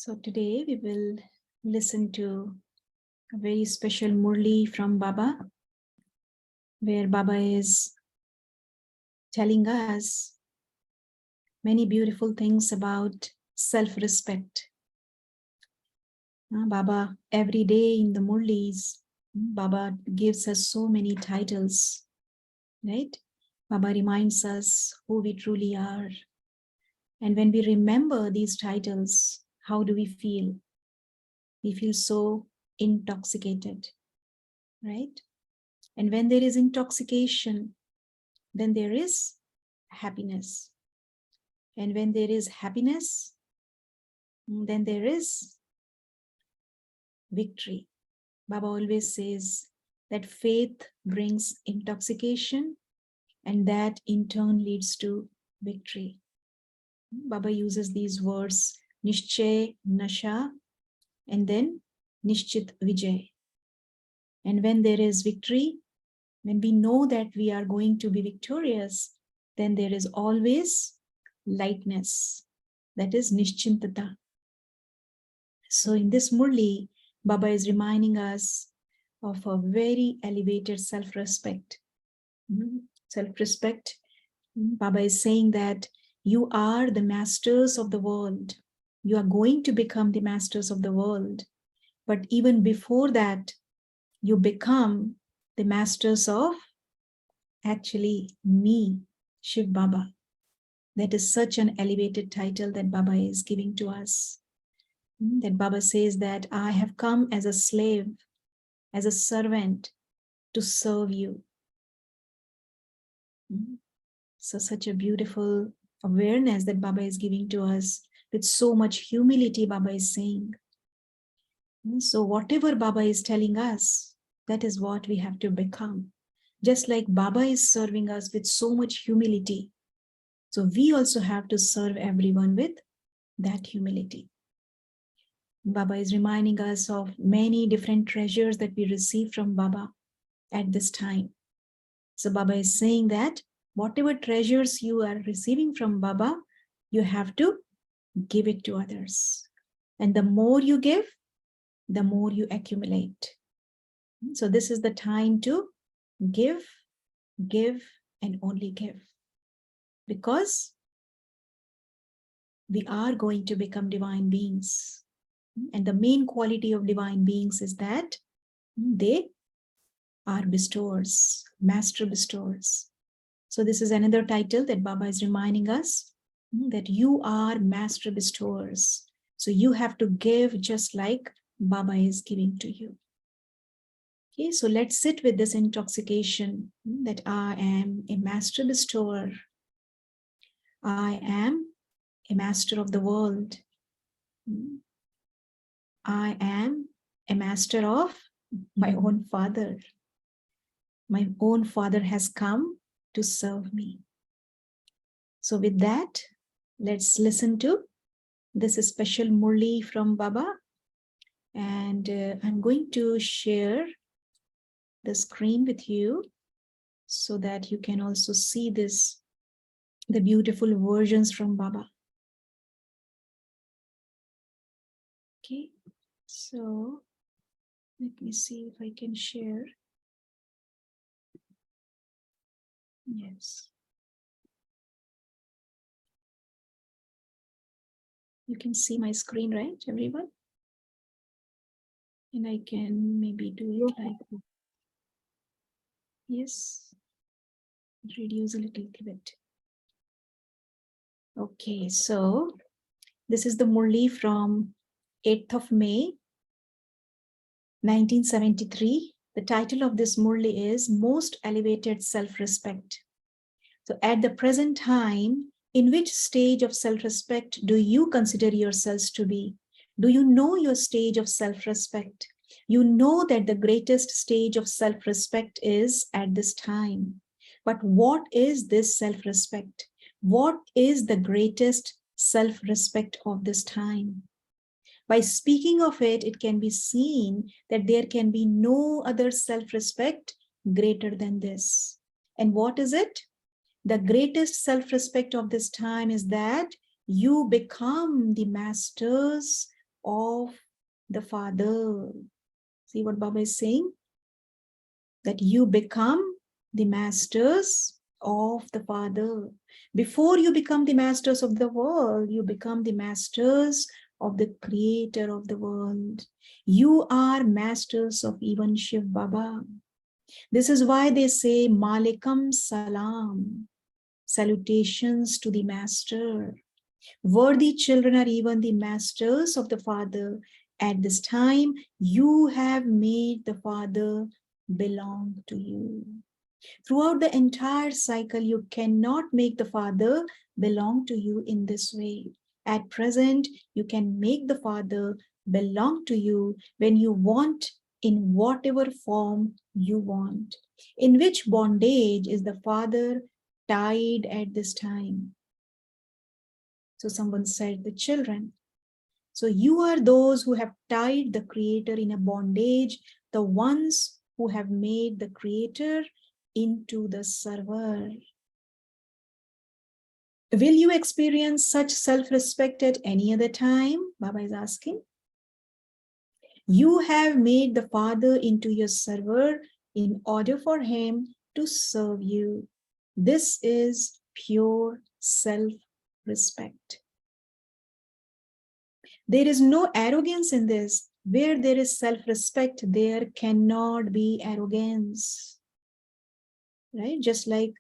So today we will listen to a very special Murli from Baba, where Baba is telling us many beautiful things about self-respect. Baba, every day in the Murlis, Baba gives us so many titles, right? Baba reminds us who we truly are. And when we remember these titles, how do we feel? We feel so intoxicated, right? And when there is intoxication, then there is happiness. And when there is happiness, then there is victory. Baba always says that faith brings intoxication, and that in turn leads to victory. Baba uses these words, Nishchay Nasha, and then Nishchit Vijay. And when there is victory, when we know that we are going to be victorious, then there is always lightness. That is Nishchintata. So in this Murli, Baba is reminding us of a very elevated self-respect. Self-respect. Baba is saying that you are the masters of the world. You are going to become the masters of the world. But even before that, you become the masters of actually me, Shiv Baba. That is such an elevated title that Baba is giving to us. That Baba says that I have come as a slave, as a servant to serve you. So such a beautiful awareness that Baba is giving to us. With so much humility, Baba is saying. So whatever Baba is telling us, that is what we have to become. Just like Baba is serving us with so much humility, so we also have to serve everyone with that humility. Baba is reminding us of many different treasures that we receive from Baba at this time. So Baba is saying that whatever treasures you are receiving from Baba, you have to give it to others. And the more you give, the more you accumulate. So this is the time to give, and only give. Because we are going to become divine beings. And the main quality of divine beings is that they are bestowers, master bestowers. So this is another title that Baba is reminding us, that you are master bestowers. So you have to give just like Baba is giving to you. Okay, so let's sit with this intoxication that I am a master bestower. I am a master of the world. I am a master of my own father. My own father has come to serve me. So with that, let's listen to this special Murli from Baba. And I'm going to share the screen with you so that you can also see this, the beautiful versions from Baba. Okay, so let me see if I can share. Yes. You can see my screen, right, everyone? And I can maybe do it like that. Yes. Reduce a little bit. Okay, so this is the Murli from 8th of May, 1973. The title of this Murli is Most Elevated Self-Respect. So at the present time, in which stage of self-respect do you consider yourselves to be? Do you know your stage of self-respect? You know that the greatest stage of self-respect is at this time. But what is this self-respect? What is the greatest self-respect of this time? By speaking of it, it can be seen that there can be no other self-respect greater than this. And what is it? The greatest self-respect of this time is that you become the masters of the Father. See what Baba is saying? That you become the masters of the Father. Before you become the masters of the world, you become the masters of the Creator of the world. You are masters of even Shiv Baba. This is why they say Malikum Salam, salutations to the Master. Worthy children are even the masters of the Father. At this time, you have made the Father belong to you. Throughout the entire cycle, you cannot make the Father belong to you in this way. At present, you can make the Father belong to you when you want, in whatever form you want. In which bondage is the Father tied at this time? So someone said, the children. So you are those who have tied the Creator in a bondage, the ones who have made the Creator into the server. Will you experience such self-respect at any other time? Baba is asking. You have made the Father into your server in order for him to serve you. This is pure self-respect. There is no arrogance in this. Where there is self-respect, there cannot be arrogance. Right? Just like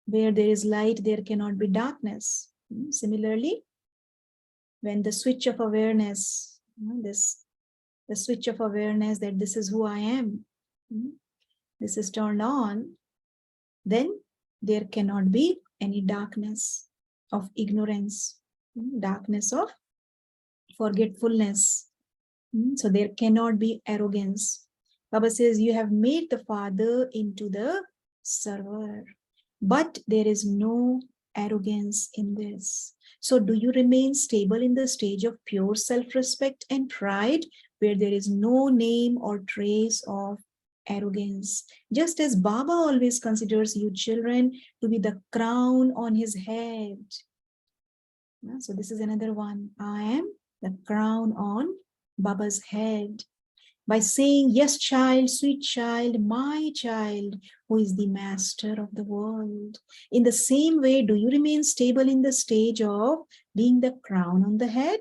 where there is light, there cannot be darkness. Similarly, when the switch of awareness, the switch of awareness that this is who I am, this is turned on, then there cannot be any darkness of ignorance, darkness of forgetfulness. So there cannot be arrogance. Baba says, you have made the Father into the server, but there is no arrogance in this. So do you remain stable in the stage of pure self-respect and pride, where there is no name or trace of arrogance? Just as Baba always considers you children to be the crown on his head. So this is another one. I am the crown on Baba's head. By saying, yes, child, sweet child, my child, who is the master of the world. In the same way, do you remain stable in the stage of being the crown on the head?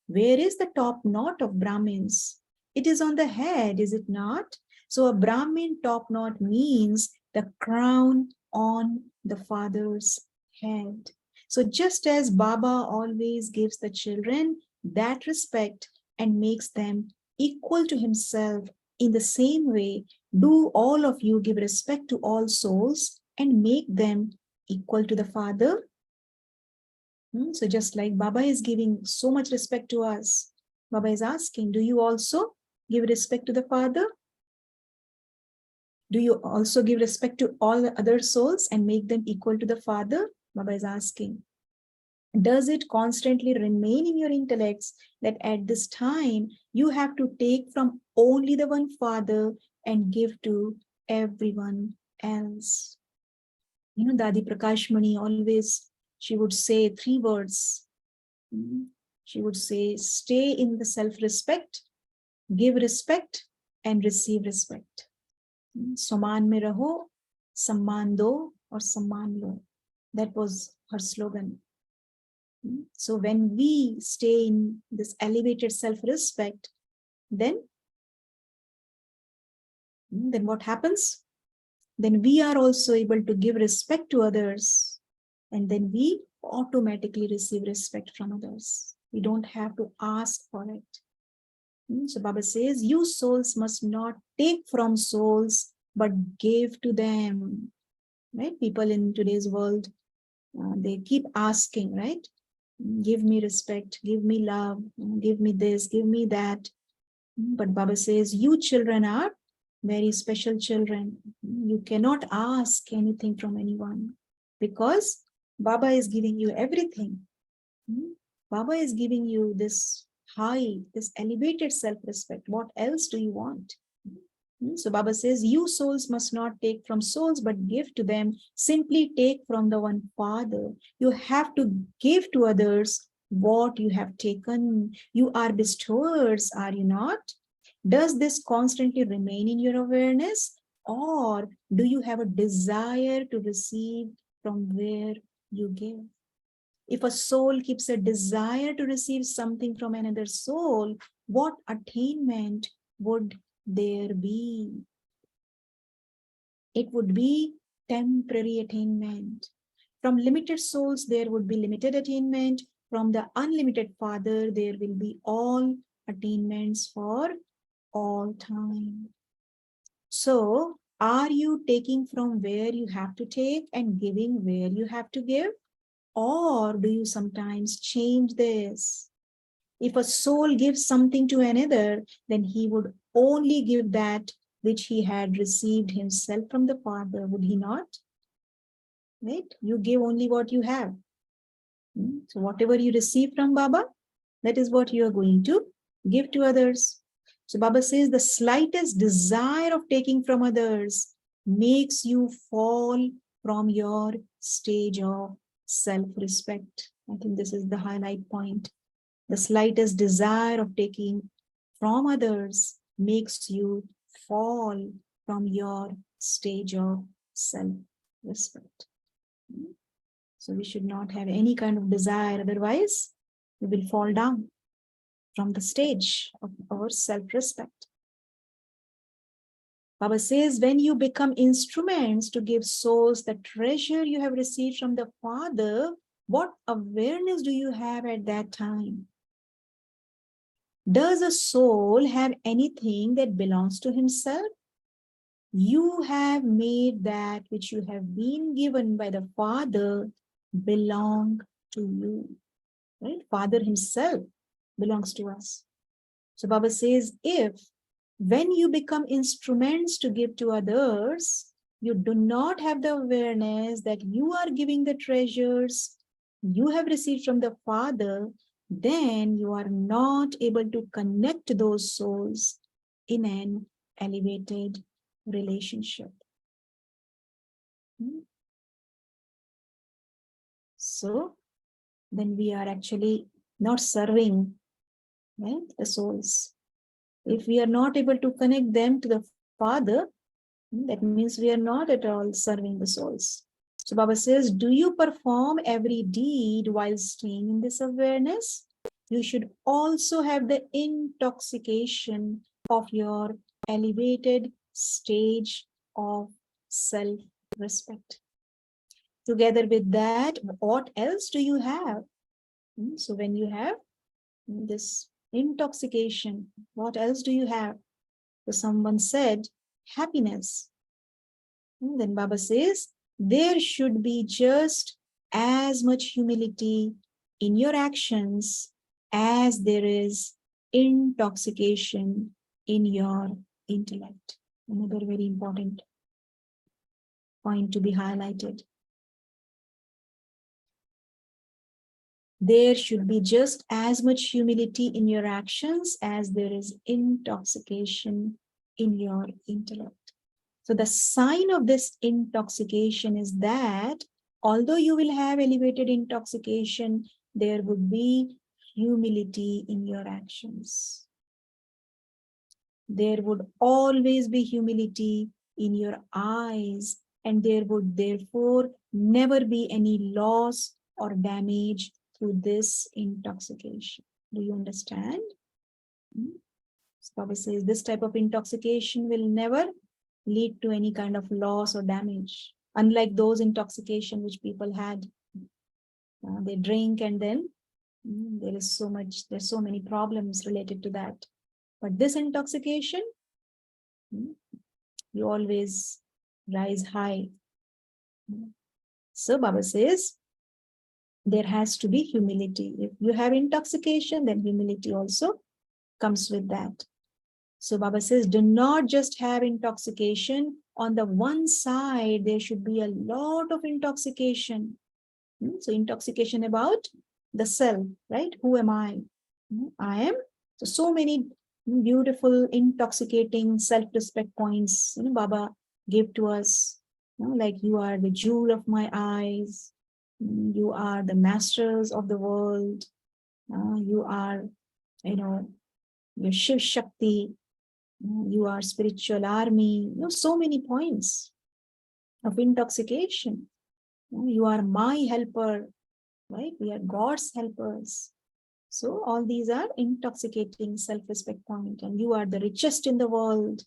Where is the top knot of Brahmins? It is on the head, is it not? So a Brahmin top knot means the crown on the Father's head. So just as Baba always gives the children that respect and makes them equal to himself, in the same way, do all of you give respect to all souls and make them equal to the Father? So just like Baba is giving so much respect to us, Baba is asking, do you also give respect to the Father? Do you also give respect to all the other souls and make them equal to the Father? Baba is asking. Does it constantly remain in your intellects that at this time you have to take from only the one Father and give to everyone else? Dadi Prakashmani always, she would say 3 words. She would say, stay in the self-respect, give respect, and receive respect. Saman mein raho, samman do, or samman lo. That was her slogan. So when we stay in this elevated self-respect, then what happens? Then we are also able to give respect to others, and then we automatically receive respect from others. We don't have to ask for it. So Baba says, you souls must not take from souls, but give to them. Right? People in today's world, they keep asking, right? Give me respect, give me love, give me this, give me that. But Baba says, you children are very special children. You cannot ask anything from anyone because Baba is giving you everything. Baba is giving you this high, this elevated self-respect. What else do you want? So Baba says, you souls must not take from souls, but give to them. Simply take from the one Father. You have to give to others what you have taken. You are bestowers, are you not? Does this constantly remain in your awareness, or do you have a desire to receive from where you give? If a soul keeps a desire to receive something from another soul, what attainment would there be? It would be temporary attainment. From limited souls, there would be limited attainment. From the unlimited Father, there will be all attainments for all time. So, are you taking from where you have to take and giving where you have to give? Or do you sometimes change this? If a soul gives something to another, then he would only give that which he had received himself from the Father, would he not? Right? You give only what you have. So whatever you receive from Baba, that is what you are going to give to others. So Baba says the slightest desire of taking from others makes you fall from your stage of self-respect. I think this is the highlight point. The slightest desire of taking from others makes you fall from your stage of self-respect. So we should not have any kind of desire, otherwise we will fall down from the stage of our self-respect. Baba says, when you become instruments to give souls the treasure you have received from the Father, what awareness do you have at that time? Does a soul have anything that belongs to himself? You have made that which you have been given by the Father belong to you. Right? Father himself belongs to us. So Baba says, if when you become instruments to give to others, you do not have the awareness that you are giving the treasures you have received from the Father, then you are not able to connect those souls in an elevated relationship. So then we are actually not serving, right, the souls. If we are not able to connect them to the Father, that means we are not at all serving the souls. So Baba says, do you perform every deed while staying in this awareness? You should also have the intoxication of your elevated stage of self-respect. Together with that, what else do you have? So when you have this intoxication, what else do you have? So someone said, happiness. Then Baba says, there should be just as much humility in your actions as there is intoxication in your intellect. Another very important point to be highlighted. There should be just as much humility in your actions as there is intoxication in your intellect. So the sign of this intoxication is that although you will have elevated intoxication, there would be humility in your actions. There would always be humility in your eyes, and there would therefore never be any loss or damage through this intoxication. Do you understand? Baba says this type of intoxication will never lead to any kind of loss or damage, unlike those intoxication which people had. They drink and then there's so many problems related to that. But this intoxication, you always rise high. So Baba says, there has to be humility. If you have intoxication, then humility also comes with that. So Baba says, do not just have intoxication. On the one side, there should be a lot of intoxication. So intoxication about the self, right? Who am I? I am. So many beautiful, intoxicating self-respect points, Baba gave to us. Like you are the jewel of my eyes. You are the masters of the world. You are, your Shiv Shakti. You are spiritual army. So many points of intoxication. You are my helper, right? We are God's helpers. So all these are intoxicating self-respect point, and you are the richest in the world,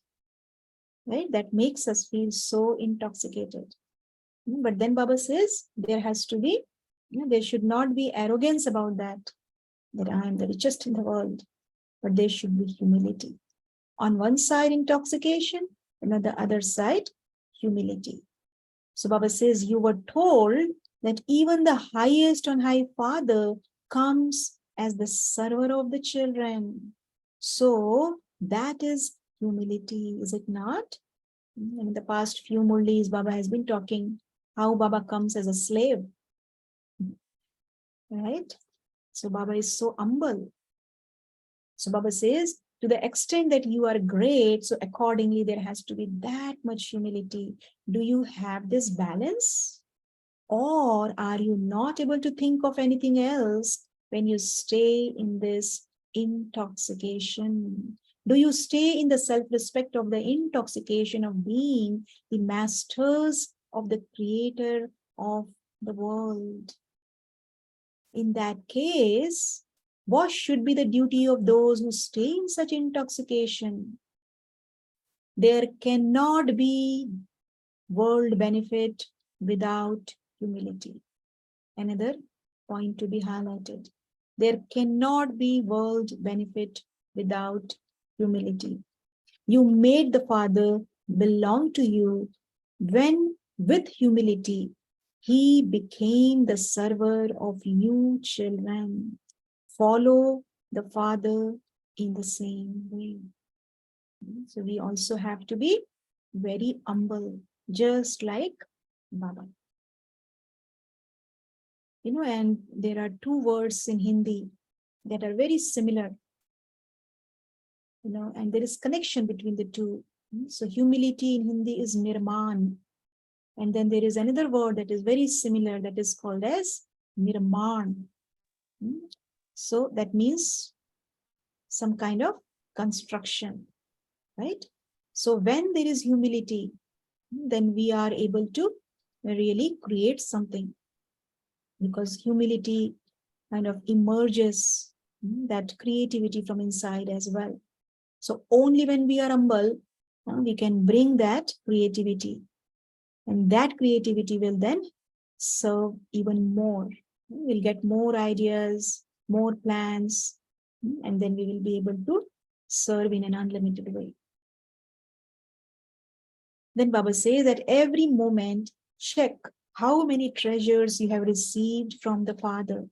right? That makes us feel so intoxicated. But then Baba says there has to be, there should not be arrogance about that I am the richest in the world, but there should be humility. On one side, intoxication, and on the other side, humility. So Baba says, you were told that even the highest on high Father comes as the server of the children. So that is humility, is it not? In the past few Murlis, Baba has been talking how Baba comes as a slave, right? So Baba is so humble. So Baba says, to the extent that you are great, so accordingly there has to be that much humility. Do you have this balance? Or are you not able to think of anything else when you stay in this intoxication? Do you stay in the self-respect of the intoxication of being the masters of the creator of the world? In that case, what should be the duty of those who stay in such intoxication? There cannot be world benefit without humility. Another point to be highlighted. There cannot be world benefit without humility. You made the Father belong to you when, with humility, he became the server of you children. Follow the Father in the same way. So we also have to be very humble, just like Baba. And there are two words in Hindi that are very similar, and there is connection between the two. So humility in Hindi is nirman. And then there is another word that is very similar that is called as nirman. So that means some kind of construction, right? So when there is humility, then we are able to really create something, because humility kind of emerges that creativity from inside as well. So only when we are humble, we can bring that creativity, and that creativity will then serve even more. We'll get more ideas, more plans, and then we will be able to serve in an unlimited way. Then Baba says that every moment, check how many treasures you have received from the Father.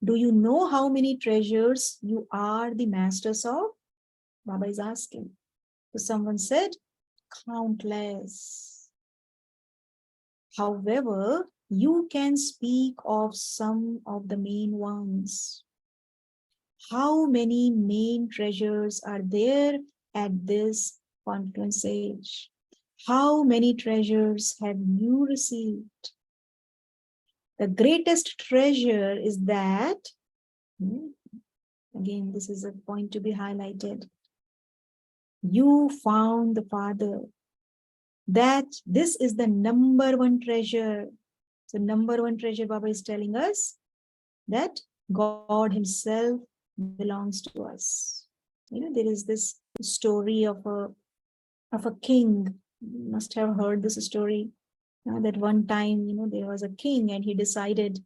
Do you know how many treasures you are the masters of? Baba is asking. So someone said, countless. However, you can speak of some of the main ones. How many main treasures are there at this conference age? How many treasures have you received? The greatest treasure is that, again, this is a point to be highlighted. You found the Father. That this is the number one treasure. So number one treasure, Baba is telling us that God himself belongs to us. There is this story of a king. You must have heard this story. That one time, there was a king and he decided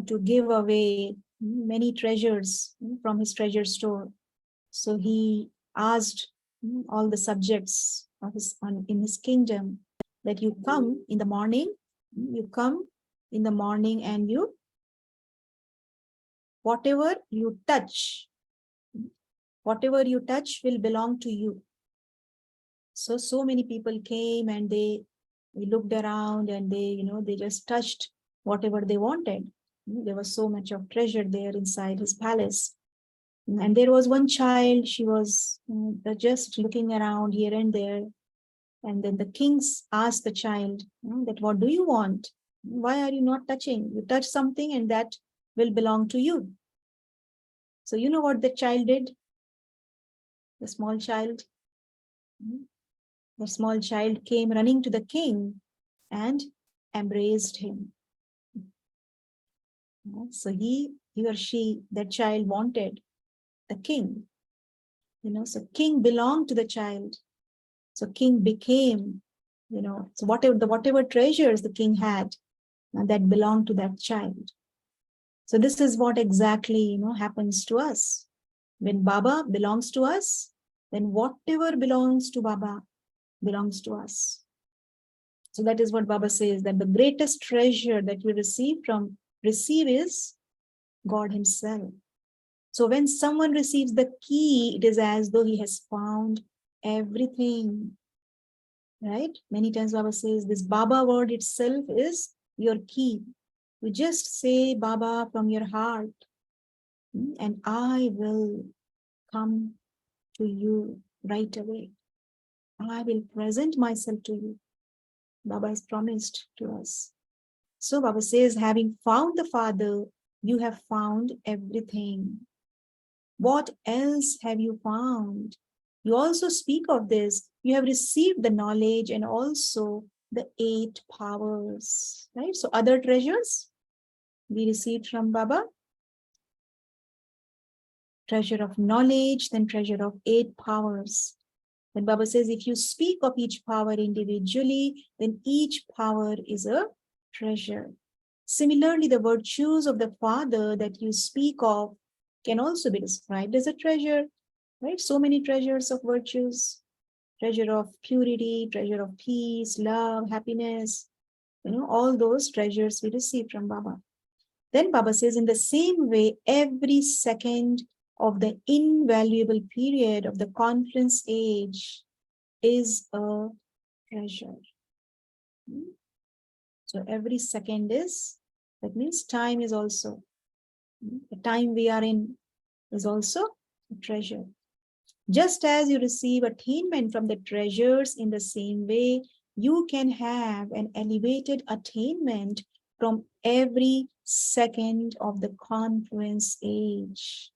to give away many treasures from his treasure store. So he asked all the subjects of in his kingdom that you come in the morning, and whatever you touch will belong to you. So many people came and they looked around and they just touched whatever they wanted. There was so much of treasure there inside his palace. And there was one child, she was just looking around here and there. And then the kings asked the child that, what do you want? Why are you not touching? You touch something and that will belong to you. So you know what the child did? The small child? The small child came running to the king and embraced him. So he or she, that child wanted the king. So king belonged to the child. So king became, so whatever treasures the king had, that belonged to that child. So this is what exactly, happens to us. When Baba belongs to us, then whatever belongs to Baba belongs to us. So that is what Baba says, that the greatest treasure that we receive is God himself. So when someone receives the key, it is as though he has found everything. Right? Many times Baba says this Baba word itself is your key. You just say Baba from your heart, and I will come to you right away. I will present myself to you. Baba has promised to us. So Baba says, having found the Father, you have found everything. What else have you found? You also speak of this. You have received the knowledge and also the 8 powers, right? So other treasures we received from Baba. Treasure of knowledge, then treasure of 8 powers. When Baba says, if you speak of each power individually, then each power is a treasure. Similarly, the virtues of the Father that you speak of can also be described as a treasure, right? So many treasures of virtues, treasure of purity, treasure of peace, love, happiness, all those treasures we receive from Baba. Then Baba says, in the same way, every second of the invaluable period of the conference age is a treasure. So every second that means time is also, the time we are in is also a treasure. Just as you receive attainment from the treasures, in the same way, you can have an elevated attainment from every second of the confluence age.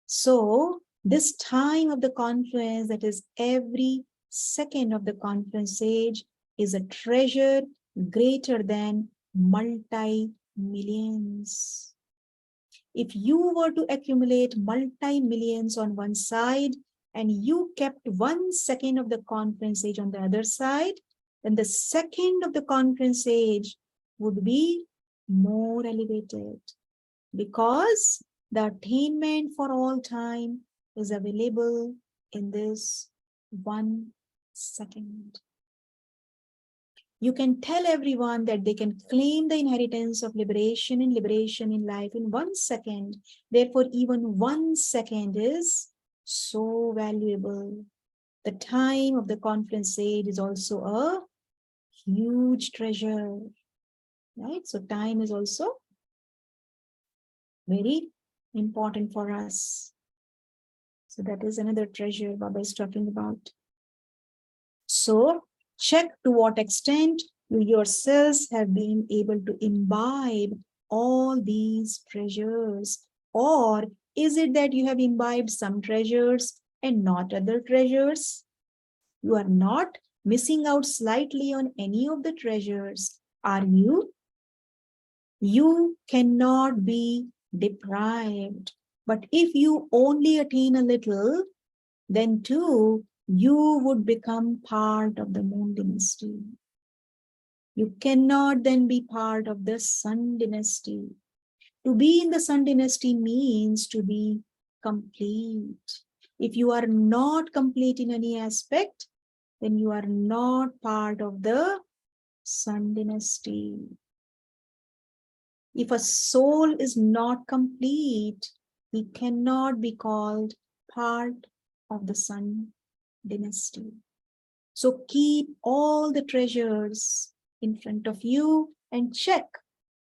So this time of the confluence, that is every second of the confluence age, is a treasure greater than multi-millions. If you were to accumulate multi-millions on one side and you kept 1 second of the confluence age on the other side, then the second of the confluence age would be more elevated, because the attainment for all time is available in this 1 second. You can tell everyone that they can claim the inheritance of liberation and liberation in life in 1 second. Therefore, even 1 second is so valuable. The time of the confluence age is also a huge treasure, right? So time is also very important for us. So that is another treasure Baba is talking about. So check to what extent you yourselves have been able to imbibe all these treasures. Or is it that you have imbibed some treasures and not other treasures? You are not missing out slightly on any of the treasures, are you? You cannot be deprived. But if you only attain a little, then too you would become part of the moon dynasty. You cannot then be part of the sun dynasty. To be in the sun dynasty means to be complete. If you are not complete in any aspect, then you are not part of the sun dynasty. If a soul is not complete, he cannot be called part of the sun dynasty. So keep all the treasures in front of you and check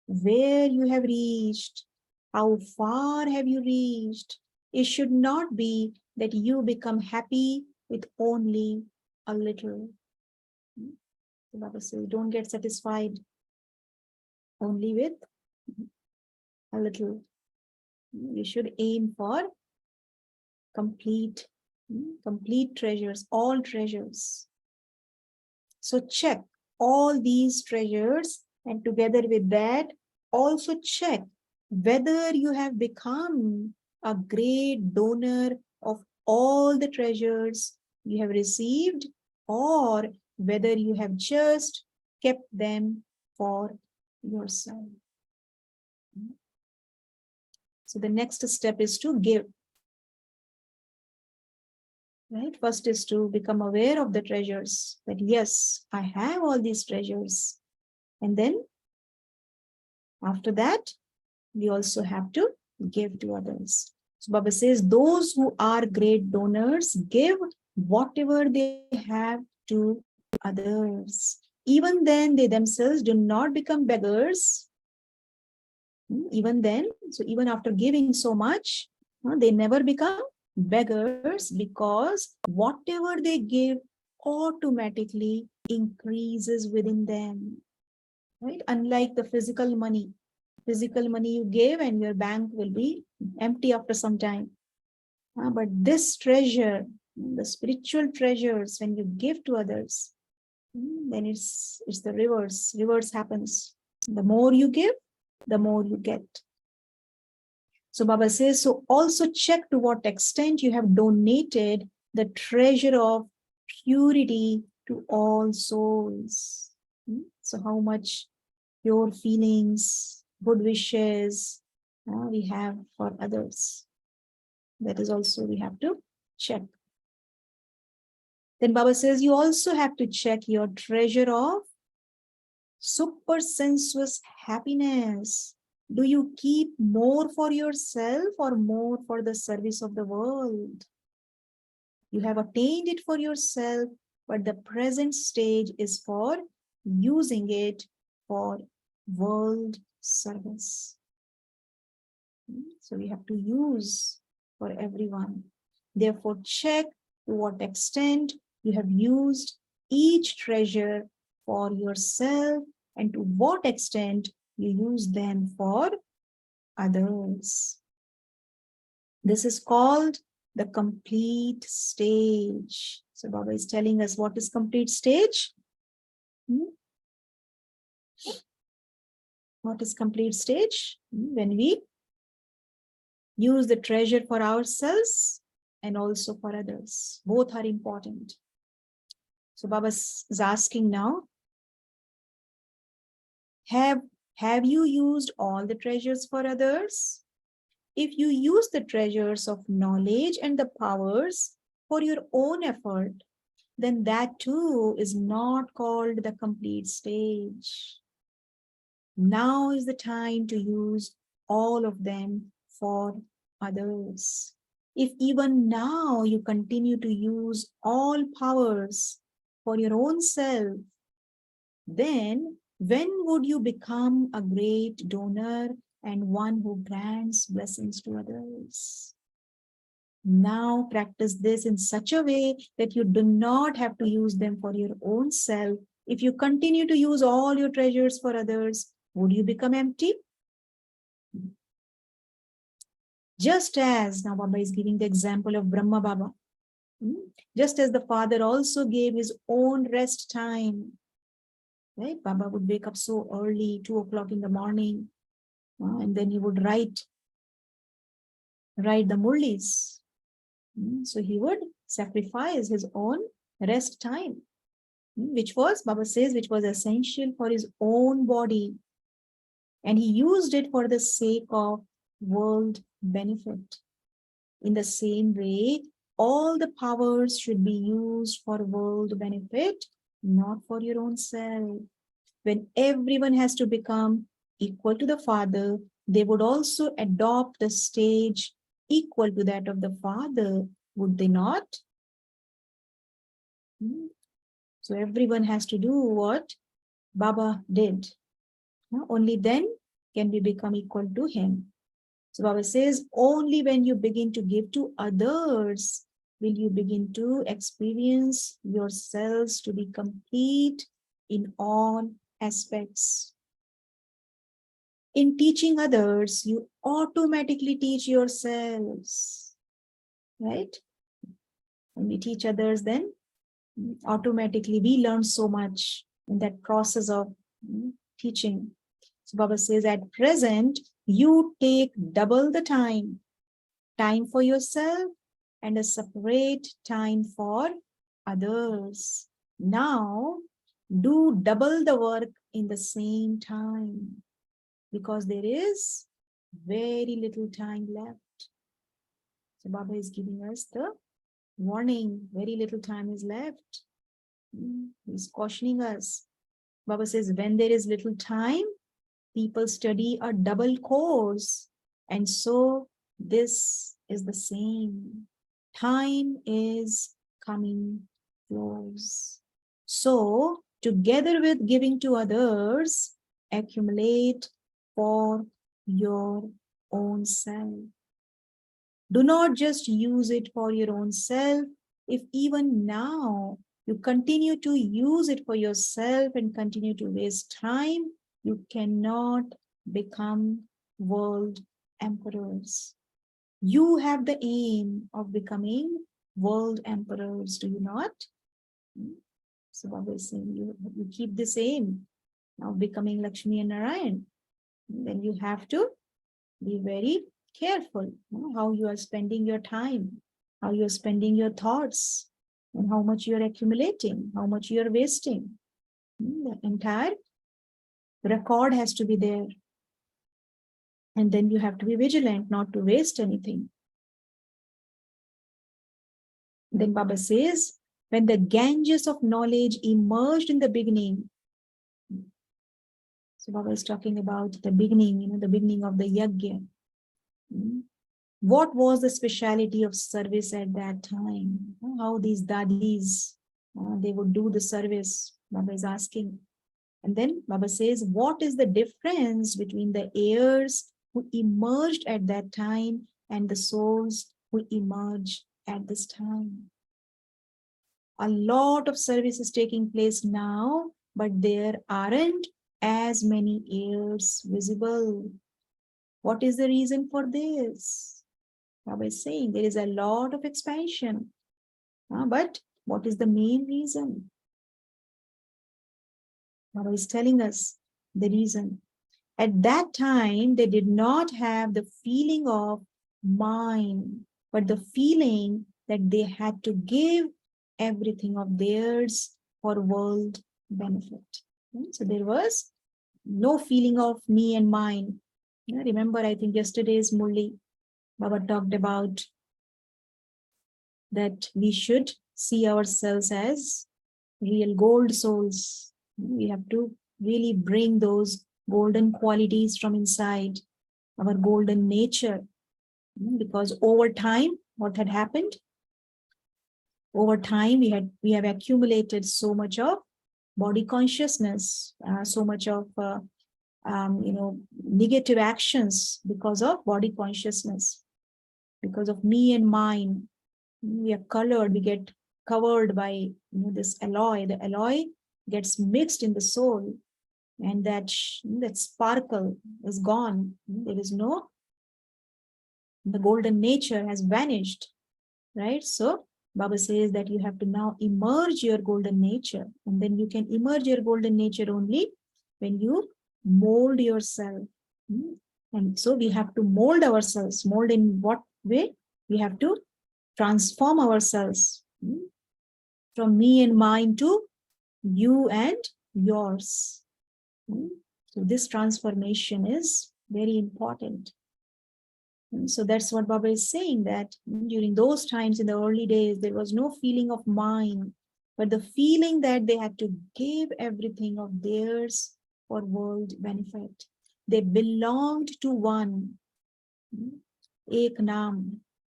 where you have reached, how far have you reached. It should not be that you become happy with only a little. The Baba says, don't get satisfied only with a little. You should aim for complete, complete treasures, all treasures. So check all these treasures, and together with that, also check whether you have become a great donor of all the treasures you have received, or whether you have just kept them for yourself. So the next step is to give. Right? First is to become aware of the treasures, that yes, I have all these treasures. And then after that, we also have to give to others. So Baba says, those who are great donors give whatever they have to others. Even then, they themselves do not become beggars. Even then, so even after giving so much, they never become beggars, because whatever they give automatically increases within them. Right? Unlike the physical money you give and your bank will be empty after some time. But this treasure, the spiritual treasures, when you give to others, then it's the reverse happens. The more you give, the more you get. So Baba says, so also check to what extent you have donated the treasure of purity to all souls. So how much pure feelings, good wishes we have for others. That is also we have to check. Then Baba says, you also have to check your treasure of super sensuous happiness. Do you keep more for yourself or more for the service of the world? You have attained it for yourself, but the present stage is for using it for world service. So we have to use for everyone. Therefore, check to what extent you have used each treasure for yourself and to what extent you use them for others. This is called the complete stage. So Baba is telling us what is complete stage? What is complete stage? When we use the treasure for ourselves and also for others. Both are important. So Baba is asking now, have you used all the treasures for others? If you use the treasures of knowledge and the powers for your own effort, then that too is not called the complete stage. Now is the time to use all of them for others. If even now you continue to use all powers for your own self, then when would you become a great donor and one who grants blessings to others? Now practice this in such a way that you do not have to use them for your own self. If you continue to use all your treasures for others, would you become empty? Just as, now Baba is giving the example of Brahma Baba. Just as the father also gave his own rest time. Right? Baba would wake up so early, 2 o'clock in the morning, and then he would write the Murlis. So he would sacrifice his own rest time, which was, Baba says, which was essential for his own body. And he used it for the sake of world benefit. In the same way, all the powers should be used for world benefit, not for your own self. When everyone has to become equal to the Father, they would also adopt the stage equal to that of the Father, would they not? So everyone has to do what Baba did. Only then can we become equal to him. So Baba says, only when you begin to give to others will you begin to experience yourselves to be complete in all aspects. In teaching others, you automatically teach yourselves, right? When we teach others, then automatically we learn so much in that process of teaching. So Baba says, at present, you take double the time for yourself and a separate time for others. Now, do double the work in the same time, because there is very little time left. So Baba is giving us the warning, very little time is left. He's cautioning us. Baba says, when there is little time, people study a double course. And so this is the same. Time is coming close. So together with giving to others, accumulate for your own self. Do not just use it for your own self. If even now you continue to use it for yourself and continue to waste time, you cannot become world emperors. You have the aim of becoming world emperors, do you not? So Baba is saying, you keep this aim of becoming Lakshmi and Narayan. Then you have to be very careful how you are spending your time, how you are spending your thoughts, and how much you are accumulating, how much you are wasting. The entire record has to be there. And then you have to be vigilant not to waste anything. Then Baba says, when the Ganges of knowledge emerged in the beginning, so Baba is talking about the beginning, the beginning of the yajna. What was the speciality of service at that time? How these dadis, they would do the service, Baba is asking. And then Baba says, what is the difference between the heirs who emerged at that time and the souls who emerge at this time? A lot of service is taking place now, but there aren't as many heirs visible. What is the reason for this? Baba is saying there is a lot of expansion. But what is the main reason? Baba is telling us the reason. At that time, they did not have the feeling of mine, but the feeling that they had to give everything of theirs for world benefit. So there was no feeling of me and mine. Remember, I think yesterday's Murli, Baba talked about that we should see ourselves as real gold souls. We have to really bring those golden qualities from inside, our golden nature. Because over time, what had happened? Over time, we have accumulated so much of body consciousness, so much of negative actions because of body consciousness, because of me and mine. We are colored, we get covered by this alloy. The alloy gets mixed in the soul, and that sparkle is gone. There is no, the golden nature has vanished, right? So Baba says that you have to now emerge your golden nature, and then you can emerge your golden nature only when you mold yourself. And so we have to mold ourselves. Mold in what way? We have to transform ourselves from me and mine to you and yours. So this transformation is very important. And so that's what Baba is saying, that during those times in the early days, there was no feeling of mine, but the feeling that they had to give everything of theirs for world benefit. They belonged to one, Ek Naam,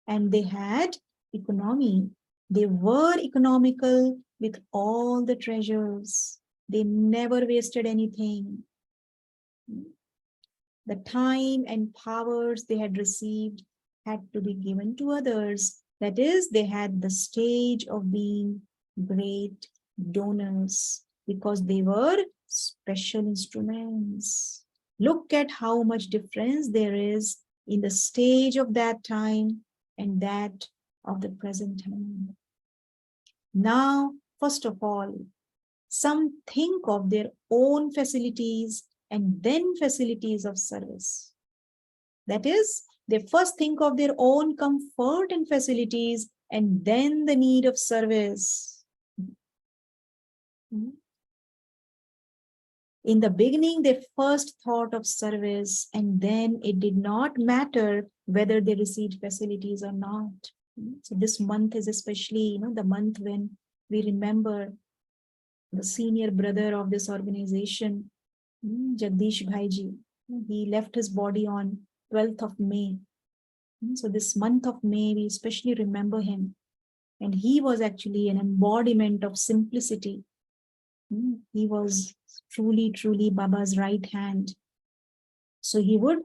and they had economy. They were economical with all the treasures. They never wasted anything. The time and powers they had received had to be given to others. That is, they had the stage of being great donors because they were special instruments. Look at how much difference there is in the stage of that time and that of the present time. Now, first of all, some think of their own facilities and then facilities of service. That is, they first think of their own comfort and facilities and then the need of service. In the beginning, they first thought of service, and then it did not matter whether they received facilities or not. So this month is especially, the month when we remember the senior brother of this organization, Jagdish Bhaiji. He left his body on 12th of May. So this month of May, we especially remember him. And he was actually an embodiment of simplicity. He was truly, truly Baba's right hand. So he would,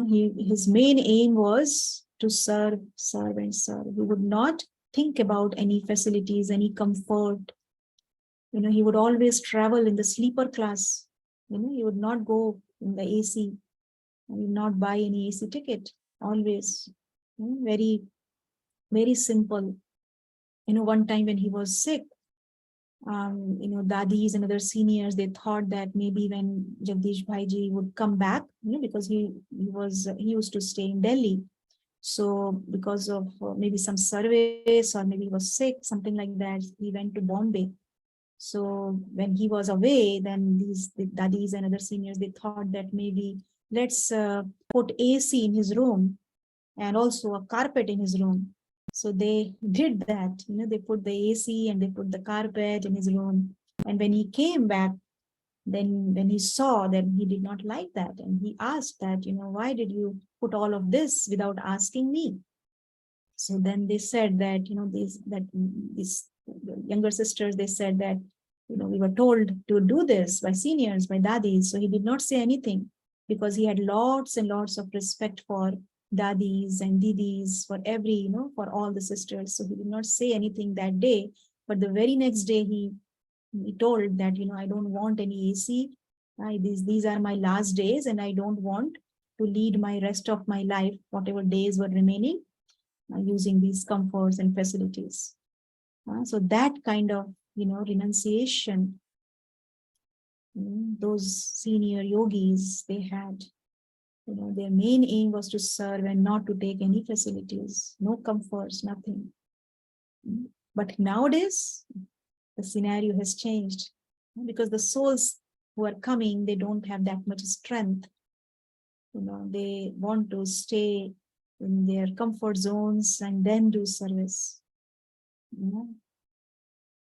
his main aim was to serve, serve, and serve. He would not think about any facilities, any comfort. He would always travel in the sleeper class. He would not go in the AC. He would not buy any AC ticket. Always. Very, very simple. One time when he was sick, dadis and other seniors, they thought that maybe when Jagdish Bhaiji would come back, because he used to stay in Delhi. So because of maybe some service or maybe he was sick, something like that, he went to Bombay. So when he was away, then the dadis and other seniors, they thought that maybe let's put AC in his room and also a carpet in his room. So they did that, they put the AC and they put the carpet in his room. And when he came back, then when he saw that, he did not like that. And he asked that, why did you put all of this without asking me? So then they said that, these younger sisters, they said that, we were told to do this by seniors, by dadis. So he did not say anything because he had lots and lots of respect for dadis and didis, for every, for all the sisters. So he did not say anything that day. But the very next day, he told that, I don't want any AC. These are my last days, and I don't want to lead my rest of my life, whatever days were remaining, using these comforts and facilities. So that kind of, renunciation, those senior yogis, they had, their main aim was to serve and not to take any facilities, no comforts, nothing. But nowadays, the scenario has changed because the souls who are coming, they don't have that much strength. They want to stay in their comfort zones and then do service.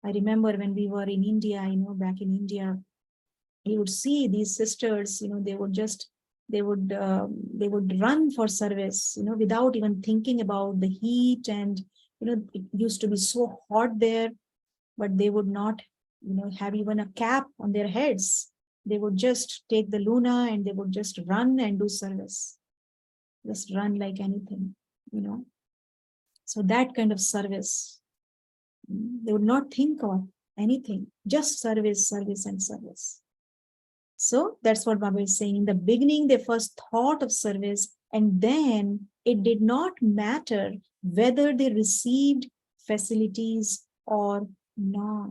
I remember when we were in India, back in India, you would see these sisters, they would run for service, without even thinking about the heat. And, it used to be so hot there, but they would not, have even a cap on their heads. They would just take the Luna and they would just run and do service. Just run like anything, So that kind of service, they would not think of anything, just service, service, and service. So that's what Baba is saying. In the beginning, they first thought of service, and then it did not matter whether they received facilities or not.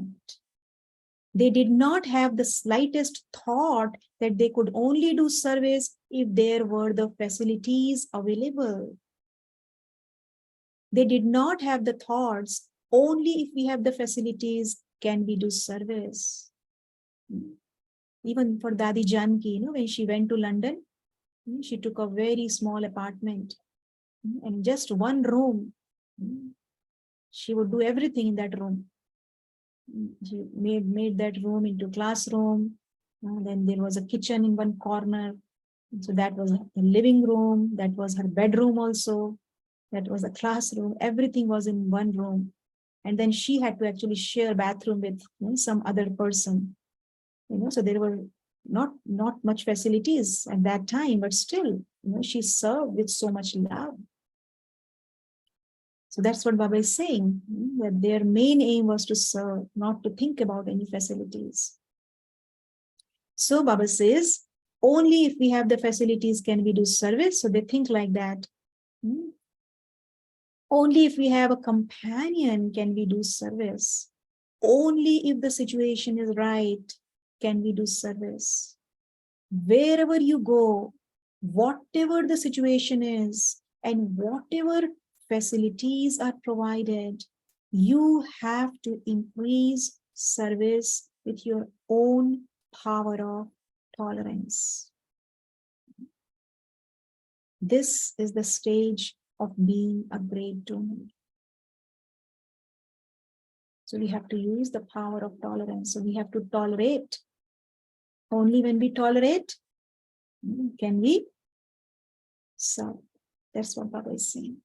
They did not have the slightest thought that they could only do service if there were the facilities available. They did not have the thoughts, only if we have the facilities can we do service. Even for Dadi Janki, when she went to London, she took a very small apartment and just one room. She would do everything in that room. She made that room into classroom. Then there was a kitchen in one corner. So that was the living room. That was her bedroom also. That was a classroom. Everything was in one room. And then she had to actually share bathroom with some other person. So there were not much facilities at that time, but still, she served with so much love. So that's what Baba is saying, that their main aim was to serve, not to think about any facilities. So Baba says, Only if we have the facilities can we do service. So they think like that. Only if we have a companion can we do service. Only if the situation is right can we do service. Wherever you go, whatever the situation is, and whatever facilities are provided, you have to increase service with your own power of tolerance. This is the stage of being a great donor. So we have to use the power of tolerance. So we have to tolerate. Only when we tolerate, can we serve. That's what Baba is saying.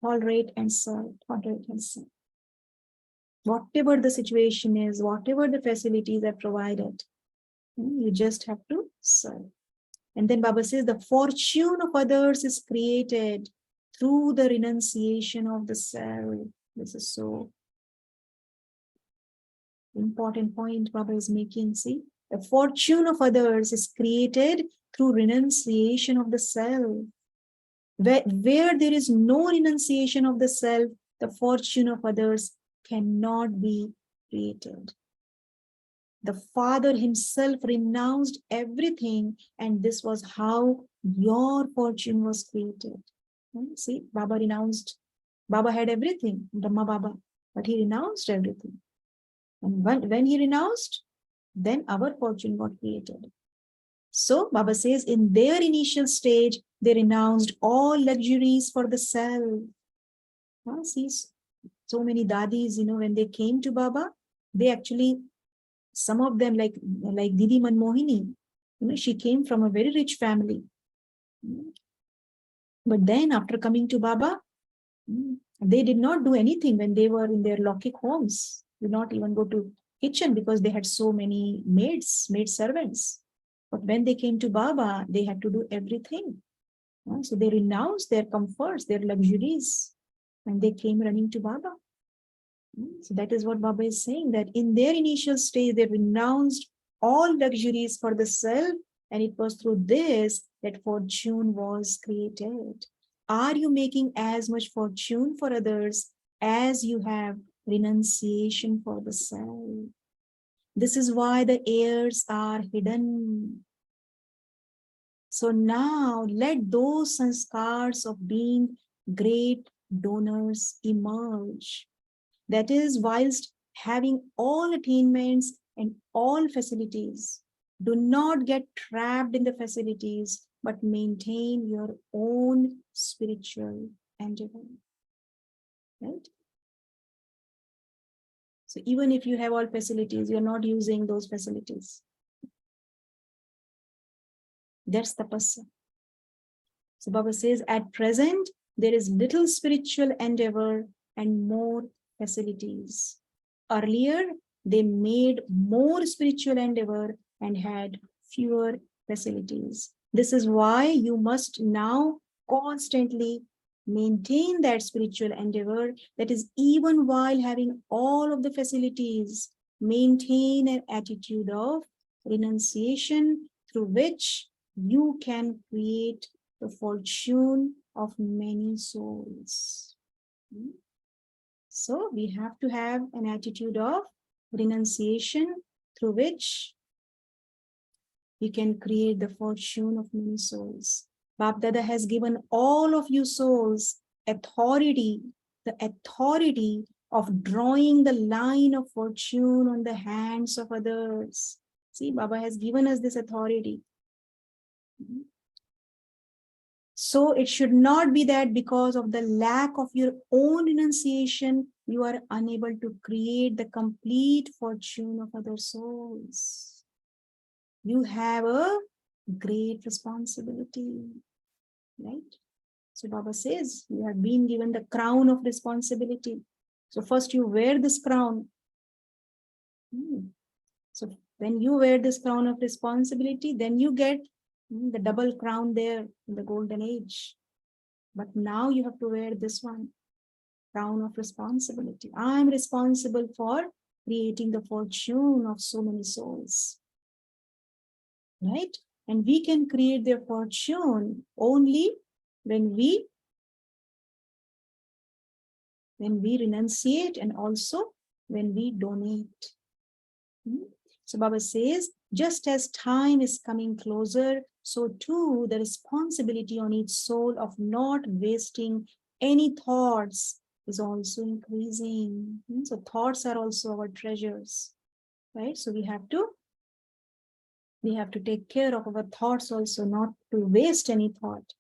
Tolerate and serve. Tolerate and serve. Whatever the situation is, whatever the facilities are provided, you just have to serve. And then Baba says the fortune of others is created through the renunciation of the self. This is so important point Baba is making. See, the fortune of others is created through renunciation of the self. Where there is no renunciation of the self, the fortune of others cannot be created. The Father himself renounced everything, and this was how your fortune was created. See, Baba renounced. Baba had everything, Brahma Baba, but he renounced everything. And when he renounced, then our fortune got created. So Baba says in their initial stage, they renounced all luxuries for the self. See, so many dadis, when they came to Baba, they actually, some of them like Didi Manmohini, she came from a very rich family. But then after coming to Baba, they did not do anything when they were in their Lokik homes. Did not even go to kitchen because they had so many maid servants. But when they came to Baba, they had to do everything. So they renounced their comforts, their luxuries, and they came running to Baba. So that is what Baba is saying, that in their initial stage, they renounced all luxuries for the self, and it was through this that fortune was created. Are you making as much fortune for others as you have renunciation for the self? This is why the heirs are hidden. So now let those sanskars of being great donors emerge. That is, whilst having all attainments and all facilities, do not get trapped in the facilities, but maintain your own spiritual endeavor. Right? So even if you have all facilities, you're not using those facilities. That's the person. So Baba says, at present, there is little spiritual endeavor and more facilities. Earlier, they made more spiritual endeavor and had fewer facilities. This is why you must now constantly maintain that spiritual endeavor. That is, even while having all of the facilities, maintain an attitude of renunciation through which you can create the fortune of many souls. So we have to have an attitude of renunciation through which we can create the fortune of many souls. Bap Dada has given all of you souls authority, the authority of drawing the line of fortune on the hands of others. See, Baba has given us this authority. So it should not be that because of the lack of your own renunciation, you are unable to create the complete fortune of other souls. You have a great responsibility, right? So Baba says, you have been given the crown of responsibility. So first you wear this crown. So when you wear this crown of responsibility, then you get the double crown there in the golden age. But now you have to wear this one, crown of responsibility. I am responsible for creating the fortune of so many souls. Right? And we can create their fortune only when we renunciate and also when we donate. So Baba says, just as time is coming closer, so too the responsibility on each soul of not wasting any thoughts is also increasing. So thoughts are also our treasures, right? So we have to take care of our thoughts also, not to waste any thought.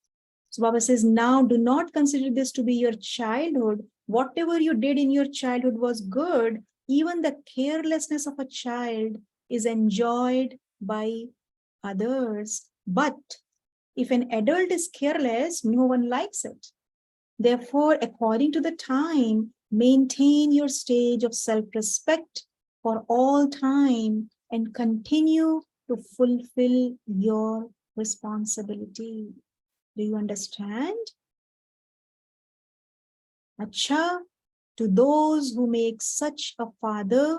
So Baba says, now do not consider this to be your childhood. Whatever you did in your childhood was good. Even the carelessness of a child is enjoyed by others. But if an adult is careless, no one likes it. Therefore, according to the time, maintain your stage of self-respect for all time and continue to fulfill your responsibility. Do you understand? Acha, to those who make such a father,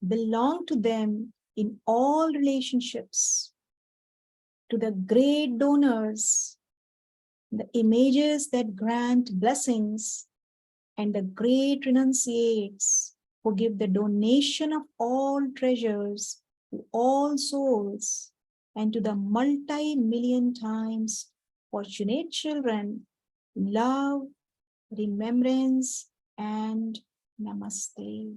belong to them in all relationships. To the great donors, the images that grant blessings, and the great renunciates who give the donation of all treasures to all souls, and to the multi-million times fortunate children, love, remembrance, and namaste.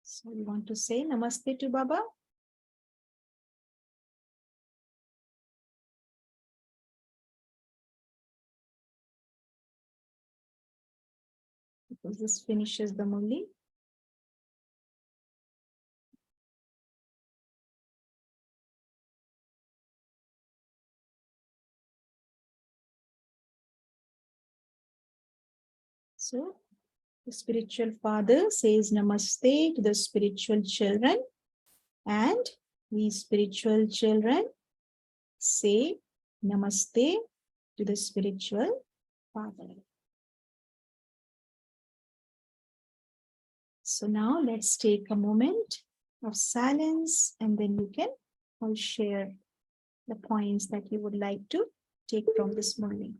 So you want to say namaste to Baba? Because this finishes the Murli. So the spiritual father says namaste to the spiritual children, and we spiritual children say namaste to the spiritual father. So now let's take a moment of silence, and then you can all share the points that you would like to take from this morning.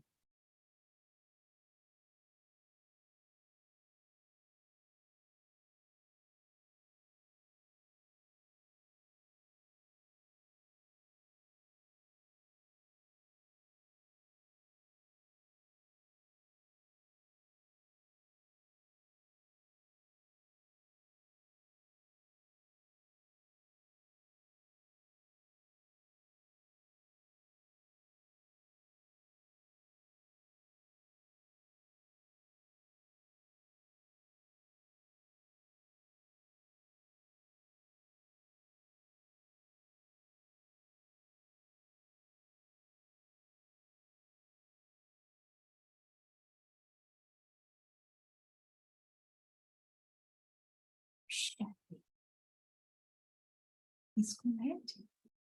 Please go ahead.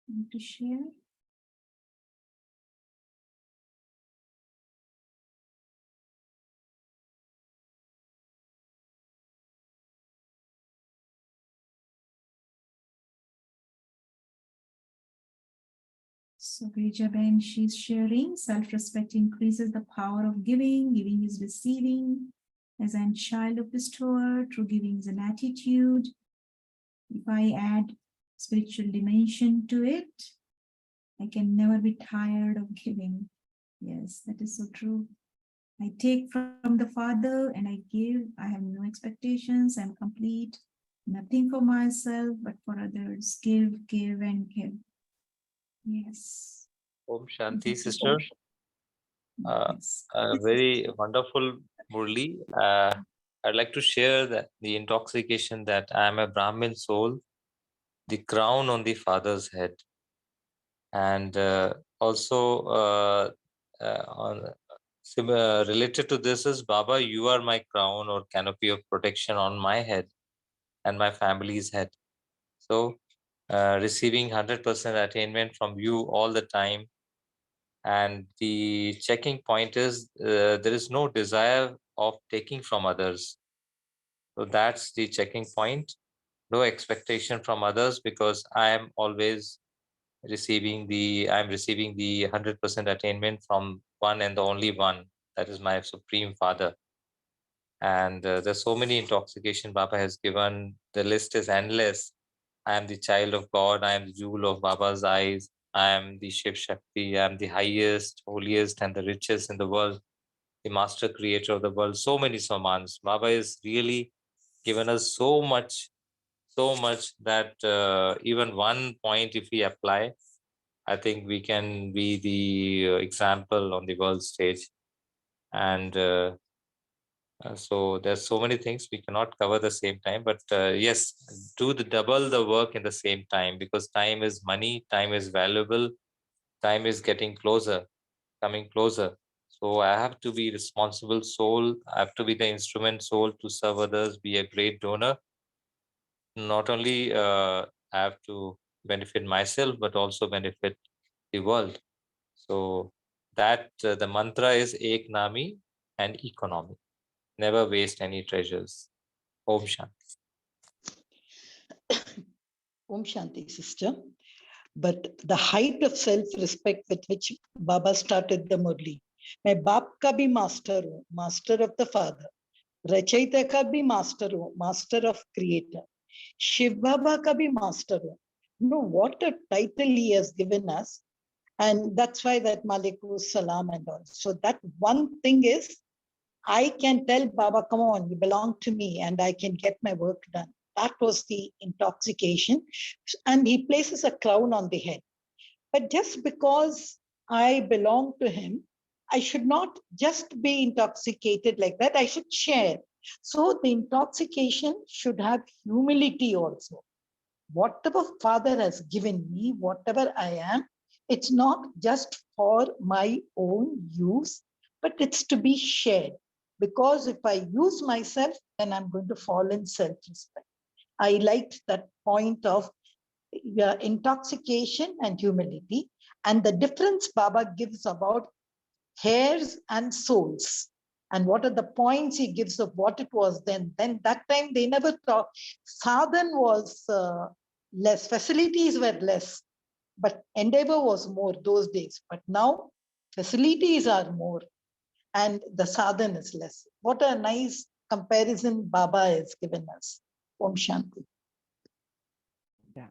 Want to share? So Grijaben, she's sharing, self-respect increases the power of giving, giving is receiving. As I'm child of bestower, true giving is an attitude. If I add spiritual dimension to it, I can never be tired of giving. Yes, that is so true. I take from the Father and I give. I have no expectations. I'm complete. Nothing for myself, but for others. Give, give, and give. Yes. Om Shanti, sister. Yes. Very wonderful, Murli. I'd like to share the intoxication that I am a Brahmin soul, the crown on the Father's head. And also related to this is, Baba, you are my crown or canopy of protection on my head and my family's head. So receiving 100% attainment from you all the time. And the checking point is there is no desire of taking from others. So that's the checking point. No expectation from others, because I'm receiving the 100% attainment from one and the only one, that is my Supreme Father. And there's so many intoxication Baba has given. The list is endless. I am the child of God. I am the jewel of Baba's eyes. I am the Shiv Shakti. I am the highest, holiest, and the richest in the world, the master creator of the world. So many samans. Baba is really given us so much that even one point, if we apply, I think we can be the example on the world stage. And so there's so many things we cannot cover the same time, but yes, do the double the work in the same time, because time is money, time is valuable, time is coming closer. So I have to be responsible soul, I have to be the instrument soul to serve others, be a great donor. Not only I have to benefit myself, but also benefit the world. So that the mantra is Ek Nami and economy. Never waste any treasures. Om Shanti. Om Shanti, sister. But the height of self-respect with which Baba started the Murli. मैं बाप का भी master हूँ, master of the father. रचयिता का भी master हूँ, master of creator. Shiv बाबा का भी मास्टर हूँ. No, what a title he has given us. And that's why that Malikus Salam and all. So that one thing is, I can tell Baba, come on, you belong to me, and I can get my work done. That was the intoxication. And he places a crown on the head. But just because I belong to him, I should not just be intoxicated like that. I should share. So the intoxication should have humility also. Whatever Father has given me, whatever I am, it's not just for my own use, but it's to be shared. Because if I use myself, then I'm going to fall in self-respect. I liked that point of intoxication and humility, and the difference Baba gives about hairs and souls. And what are the points he gives of what it was then? Then that time they never thought sadhan was less, facilities were less, but endeavor was more those days. But now facilities are more and the sadhan is less. What a nice comparison Baba has given us. Om Shanti. Yeah.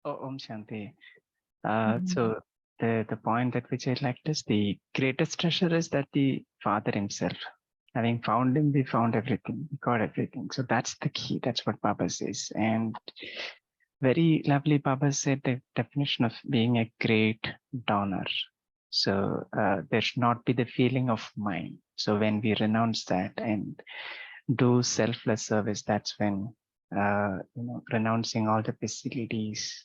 Oh, Om Shanti. So the point at which I liked is the greatest treasure is that the Father himself, having found him, we found everything, we got everything. So that's the key. That's what Baba says. And very lovely, Baba said the definition of being a great donor. So there should not be the feeling of mine. So when we renounce that and do selfless service, that's when renouncing all the facilities.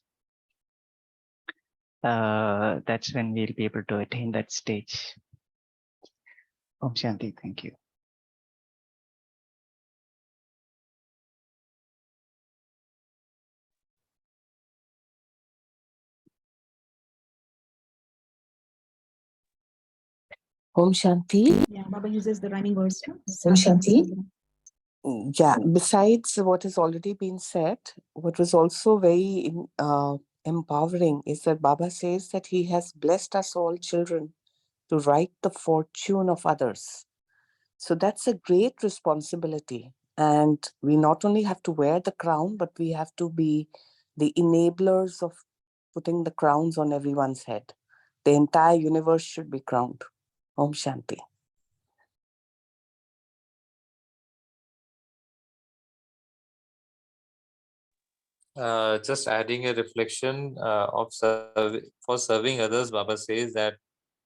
That's when we'll be able to attain that stage. Om Shanti, thank you. Om Shanti. Yeah, Baba uses the rhyming words. Om Shanti. Yeah, besides what has already been said, what was also very empowering is that Baba says that he has blessed us all children to write the fortune of others. So that's a great responsibility. And we not only have to wear the crown, but we have to be the enablers of putting the crowns on everyone's head. The entire universe should be crowned. Om Shanti. Just adding a reflection for serving others, Baba says that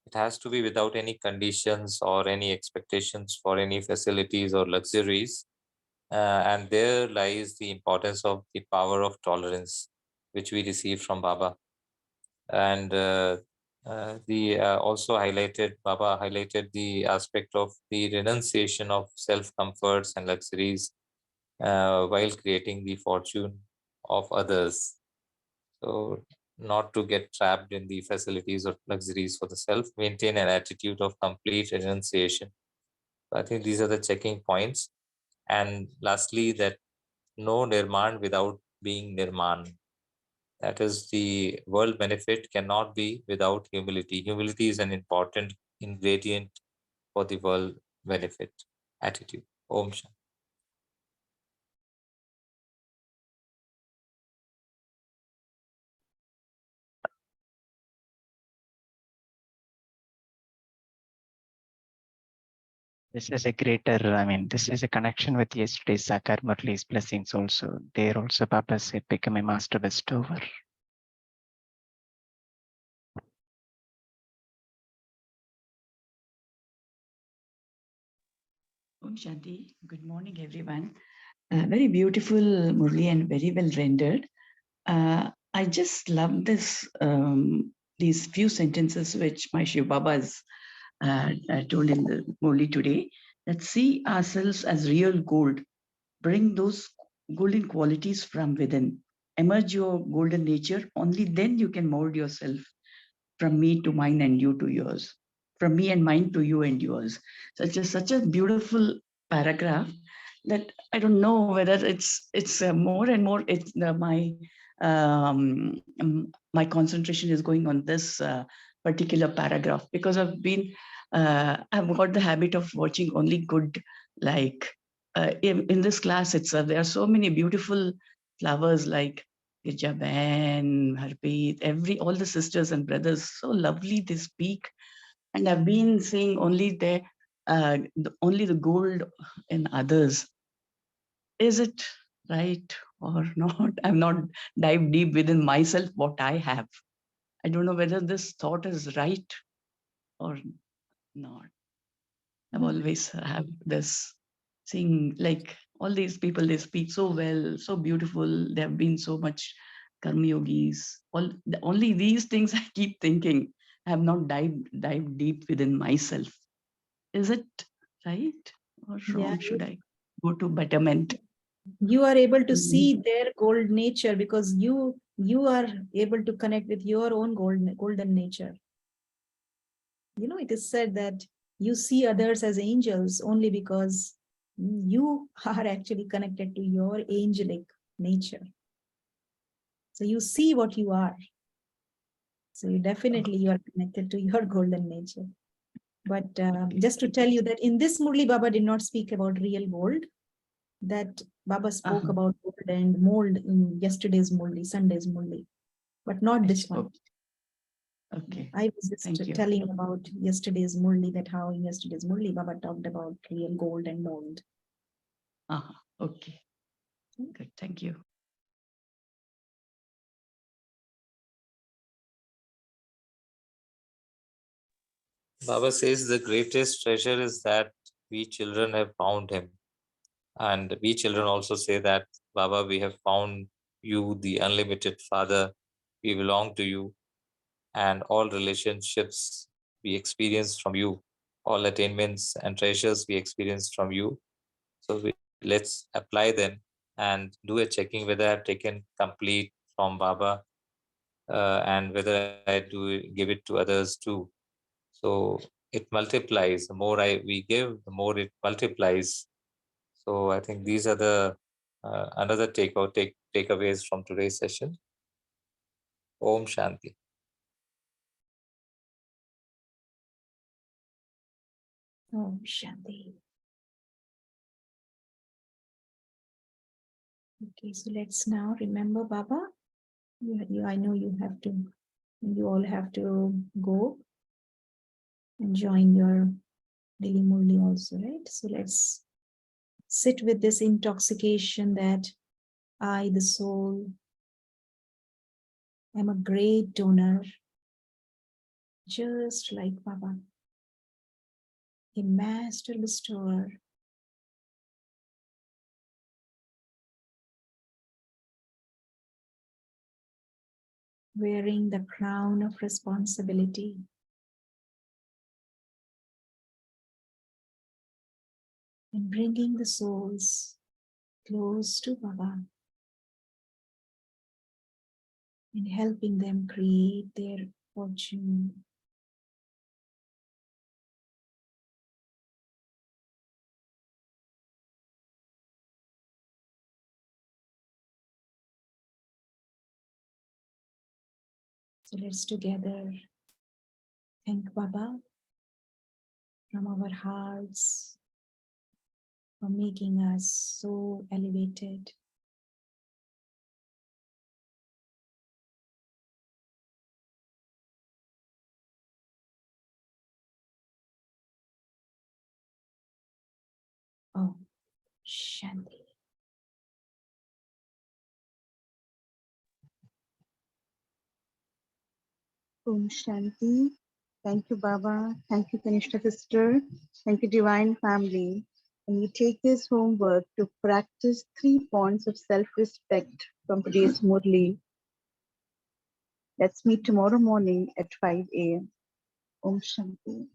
it has to be without any conditions or any expectations for any facilities or luxuries. And there lies the importance of the power of tolerance, which we receive from Baba. And Baba highlighted the aspect of the renunciation of self-comforts and luxuries while creating the fortune of others. So not to get trapped in the facilities or luxuries for the self, maintain an attitude of complete renunciation. So I think these are the checking points. And lastly, that no nirman without being nirman. That is, the world benefit cannot be without humility. Humility is an important ingredient for the world benefit attitude. Om Shanti. This is a greater, this is a connection with yesterday's Sakar Murli's blessings also. There also Baba said, become a master bestower. Om Shanti. Good morning, everyone. Very beautiful, Murli, and very well rendered. I just love this, these few sentences which my Shiv Baba has told in the Murli today, that see ourselves as real gold, bring those golden qualities from within, emerge your golden nature, only then you can mold yourself from me to mine and you to yours, from me and mine to you and yours. Such a beautiful paragraph that I don't know whether it's more and more it's my concentration is going on this particular paragraph, because I've got the habit of watching only good, like in this class itself there are so many beautiful flowers like Jaban, Harpreet, all the sisters and brothers, so lovely they speak. And I've been seeing only only the gold in others. Is it right or not? I've not dived deep within myself what I have. I don't know whether this thought is right or not. I've always have this seeing, like all these people, they speak so well, so beautiful. They have been so much karma yogis. Only these things I keep thinking. I have not dived deep within myself. Is it right or wrong? Yeah. Should I go to betterment? You are able to see their gold nature because you are able to connect with your own golden nature. You know, it is said that you see others as angels only because you are actually connected to your angelic nature. So you see what you are. So you are connected to your golden nature. But just to tell you that in this Murli, Baba did not speak about real gold. That Baba spoke about gold and mold in yesterday's Murli, Sunday's Murli, but not this one. Okay. I was just telling about yesterday's Murli, that how in yesterday's Murli, Baba talked about real gold and mold. Okay. Good. Thank you. Baba says the greatest treasure is that we children have found him. And we children also say that, Baba, we have found you, the unlimited Father. We belong to you. And all relationships we experience from you. All attainments and treasures we experience from you. So let's apply them and do a checking whether I've taken complete from Baba and whether I do give it to others too. So it multiplies. The more we give, the more it multiplies. So I think these are the another takeaways from today's session. Om Shanti. Om Shanti. Okay, so let's now remember Baba. I know you all have to go and join your daily Murli also, right? So let's sit with this intoxication that I, the soul, am a great donor, just like Baba, a master bestower, wearing the crown of responsibility. And bringing the souls close to Baba and helping them create their fortune. So let's together thank Baba from our hearts for making us so elevated. Oh, Shanti. Om Shanti. Thank you, Baba. Thank you, Kanishta sister. Thank you, Divine Family. And we take this homework to practice 3 points of self-respect from today's Murli. Let's meet tomorrow morning at 5 a.m. Om Shanti.